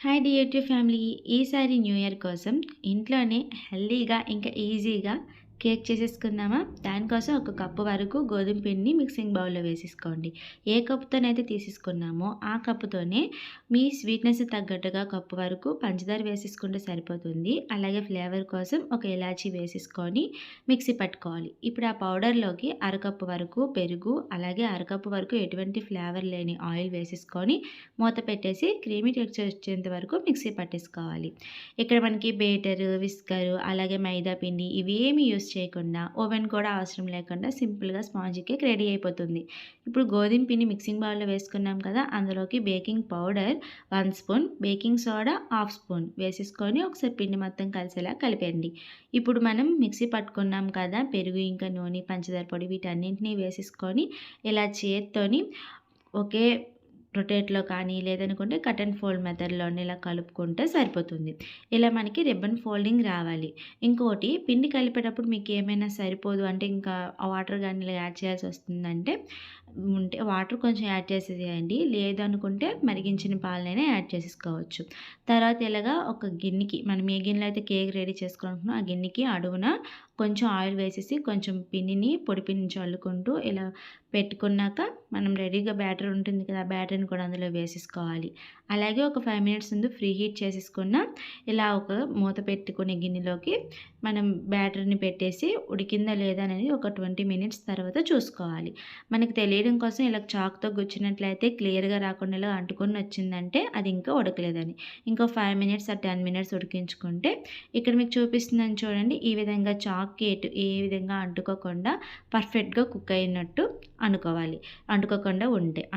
Hi dear to family. ఈసారి new year కోసం ఇంట్లోనే హెల్తీగా ఇంకా ఈజీగా కేక్ చేసేసుకుందామా? దానికోసం ఒక కప్పు వరకు గోధుమ పిండిని మిక్సింగ్ బౌల్‌లో వేసేసుకోండి. ఏ కప్పుతోనైతే తీసేసుకున్నామో ఆ కప్పుతోనే మీ స్వీట్‌నెస్ తగ్గట్టుగా కప్పు వరకు పంచదార వేసేసుకుంటే సరిపోతుంది. అలాగే ఫ్లేవర్ కోసం ఒక ఇలాచీ వేసేసుకొని మిక్సీ పట్టుకోవాలి. ఇప్పుడు ఆ పౌడర్‌లోకి అరకప్పు వరకు పెరుగు, అలాగే అరకప్పు వరకు ఎటువంటి ఫ్లేవర్ లేని ఆయిల్ వేసేసుకొని మూత పెట్టేసి క్రీమీ టెక్స్చర్ వచ్చేంత వరకు మిక్సీ పట్టేసుకోవాలి. ఇక్కడ మనకి బేటరు, విస్కరు, అలాగే మైదా పిండి ఇవేమీ యూజ్ చేయకుండా, ఓవెన్ కూడా అవసరం లేకుండా సింపుల్‌గా స్పాంజీ కేక్ రెడీ అయిపోతుంది. ఇప్పుడు గోధుమ పిండి మిక్సింగ్ బౌల్‌లో వేసుకున్నాం కదా! అందులోకి baking powder 1 spoon, baking soda 1/2 spoon వేసేసుకొని ఒకసారి పిండి మొత్తం కలిసేలా కలిపేయండి. ఇప్పుడు మనం మిక్సీ పట్టుకున్నాం కదా! పెరుగు, ఇంకా నూనె, పంచదార పొడి వీటన్నింటిని వేసేసుకొని ఇలా చేత్తోని ఒకే రొటేట్లో కానీ లేదనుకుంటే కట్ అండ్ ఫోల్డ్ మెథడ్‌లోనే ఇలా కలుపుకుంటే సరిపోతుంది. ఇలా మనకి రిబ్బన్ ఫోల్డింగ్ రావాలి. ఇంకోటి పిండి కలిపేటప్పుడు మీకేమైనా సరిపోదు అంటే ఇంకా వాటర్ గాని ఇలా యాడ్ చేయాల్సి వస్తుందంటే ఉంటే వాటర్ కొంచెం యాడ్ చేసేసేయండి. లేదనుకుంటే మరిగించిన పాలనైనా యాడ్ చేసేసుకోవచ్చు. తర్వాత ఇలాగా ఒక గిన్నెకి మనం ఏ గిన్నెలో అయితే కేక్ రెడీ చేసుకోవాలనుకుంటున్నామో ఆ గిన్నెకి అడుగున కొంచెం ఆయిల్ వేసేసి కొంచెం పిండిని పొడి పిండిని చల్లుకుంటూ ఇలా పెట్టుకున్నాక మనం రెడీగా బ్యాటర్ ఉంటుంది కదా! ఆ బ్యాటర్‌ని కూడా అందులో వేసేసుకోవాలి. అలాగే ఒక 5 మినిట్స్ ముందు ప్రీ హీట్ చేసేసుకున్న ఇలా ఒక మూత పెట్టుకునే గిన్నెలోకి మనం బ్యాటర్‌ని పెట్టేసి ఉడికిందా లేదా అనేది ఒక 20 మినిట్స్ తర్వాత చూసుకోవాలి. మనకు తెలియడం కోసం ఇలా చాక్‌తో గుచ్చినట్లయితే క్లియర్‌గా రాకుండా ఇలా అంటుకొని వచ్చిందంటే అది ఇంకా ఉడకలేదని. ఇంకో 5 మినిట్స్ ఆర్ 10 మినిట్స్ ఉడికించుకుంటే ఇక్కడ మీకు చూపిస్తున్నాను చూడండి. ఈ విధంగా చాక్‌కి ఏ విధంగా అంటుకోకుండా పర్ఫెక్ట్‌గా కుక్ అయినట్టు అనుకోవాలి. అంటుకోకుండా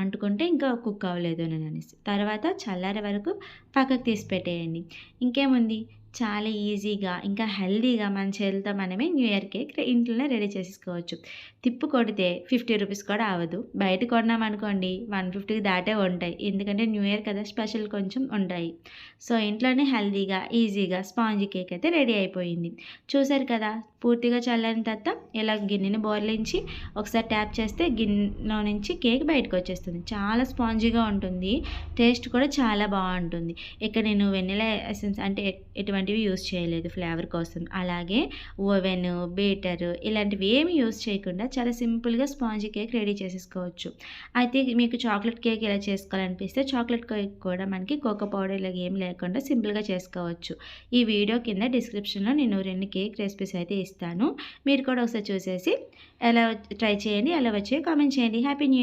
అంటుకుంటే ఇంకా కుక్ అవ్వలేదు అని అనేసి. తర్వాత చల్లారే వరకు పక్కకు తీసి పెట్టేయండి. ఇంకేముంది చాలా ఈజీగా ఇంకా హెల్తీగా మన చేతులతో మనమే న్యూ ఇయర్ కేక్ ఇంట్లోనే రెడీ చేసేసుకోవచ్చు. తిప్పు కొడితే 50 రూపీస్ కూడా అవ్వదు. బయట కొన్నామనుకోండి 150కి దాటే ఉంటాయి. ఎందుకంటే న్యూ ఇయర్ కదా స్పెషల్ కొంచెం ఉంటాయి. సో ఇంట్లోనే హెల్తీగా, ఈజీగా స్పాంజీ కేక్ అయితే రెడీ అయిపోయింది. చూసారు కదా! పూర్తిగా చల్లారిన తర్వాత ఇలా గిన్నెని బోర్లించి ఒకసారి ట్యాప్ చేస్తే గిన్నెలో నుంచి కేక్ బయటకొచ్చేస్తుంది. చాలా స్పాంజీగా ఉంటుంది. టేస్ట్ కూడా చాలా బావుంటుంది. ఇక్కడ నేను వెనిల్లా ఎసెన్స్ అంటే ఎటువంటివి యూజ్ చేయలేదు ఫ్లేవర్ కోసం. అలాగే ఓవెన్, బీటర్ ఇలాంటివి ఏమి యూజ్ చేయకుండా చాలా సింపుల్‌గా స్పాంజీ కేక్ రెడీ చేసేసుకోవచ్చు. అయితే మీకు చాక్లెట్ కేక్ ఇలా చేసుకోవాలనిపిస్తే చాక్లెట్ కేక్ కూడా మనకి కోకో పౌడర్ ఇలాగ ఏం లేకుండా సింపుల్‌గా చేసుకోవచ్చు. ఈ వీడియో కింద డిస్క్రిప్షన్‌లో నేను 2 కేక్ రెసిపీస్ అయితే ఇస్తాను. మీరు కూడా ఒకసారి చూసేసి ఎలా ట్రై చేయండి. ఎలా వచ్చాయో కామెంట్ చేయండి. Happy new year.